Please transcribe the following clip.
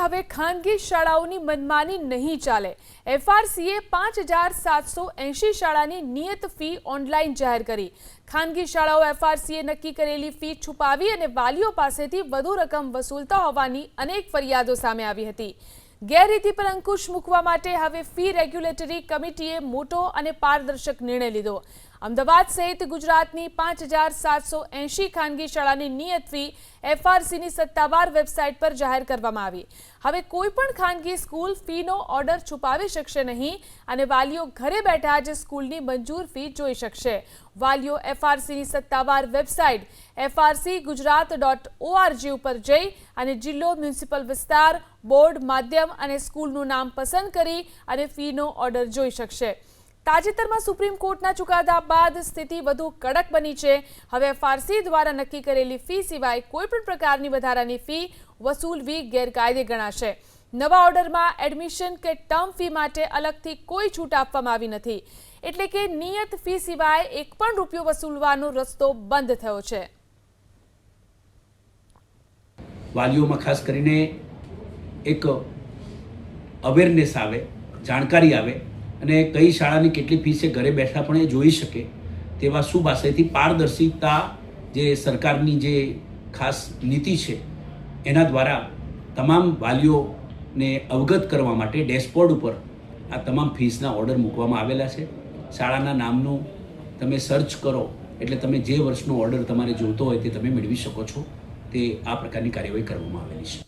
હવે ખાનગી શાળાઓની મનમાની નહીં ચાલે। એફઆરસીએ 5780 શાળાની નિયત ફી ઓનલાઈન જાહેર કરી। ખાનગી શાળાઓ એફઆરસીએ નક્કી કરેલી ફી છુપાવી અને વાલીઓ પાસેથી વધુ રકમ વસૂલતા હોવાની અનેક ફરિયાદો સામે આવી હતી। ગેરરીતિ પર અંકુશ મૂકવા માટે હવે ફી રેગ્યુલેટરી કમિટીએ મોટો અને પારદર્શક નિર્ણય લીધો। અમદાવાદ સહિત ગુજરાતની 5780 ખાનગી શાળાની નિયત ફી એફઆરસીની સત્તાવાર વેબસાઇટ પર જાહેર કરવામાં આવી। હવે કોઈ પણ ખાનગી સ્કૂલ ફીનો ઓર્ડર છુપાવી શકશે નહીં અને વાલીઓ ઘરે બેઠા જ સ્કૂલની મંજૂર ફી જોઈ શકશે। વાલીઓ એફઆરસીની સત્તાવાર વેબસાઇટ frcgujarat.org ઉપર જઈ અને જિલ્લો, મ્યુનિસિપલ વિસ્તાર, બોર્ડ, માધ્યમ અને સ્કૂલનું નામ પસંદ કરી અને ફીનો ઓર્ડર જોઈ શકશે। તાજેતરમાં સુપ્રીમ કોર્ટના ચુકાદા બાદ સ્થિતિ વધુ કડક બની છે। હવે એફઆરસી દ્વારા નક્કી કરેલી ફી સિવાય કોઈપણ પ્રકારની વધારાની ફી વસૂલવી ગેરકાયદે ગણાશે। નવા ઓર્ડરમાં એડમિશન કે ટર્મ ફી માટે અલગથી કોઈ છૂટ આપવામાં આવી નથી, એટલે કે નિયત ફી સિવાય એક પણ રૂપિયો વસૂલવાનો રસ્તો બંધ થયો છે। વાલીઓમાં ખાસ કરીને એક અવેરનેસ આવે, જાણકારી આવે અને કઈ શાળાની કેટલી ફીસ છે ઘરે બેઠા પણ એ જોઈ શકે તેવા સુભાષાથી પારદર્શિતા જે સરકારની જે ખાસ નીતિ છે એના દ્વારા તમામ વાલીઓને અવગત કરવા માટે ડેશબોર્ડ ઉપર આ તમામ ફીસના ઓર્ડર મૂકવામાં આવેલા છે। શાળાના નામનું તમે સર્ચ કરો એટલે તમે જે વર્ષનો ઓર્ડર તમારે જોઈતો હોય તે તમે મેળવી શકો છો। તે આ પ્રકારની કાર્યવાહી કરવામાં આવેલી છે।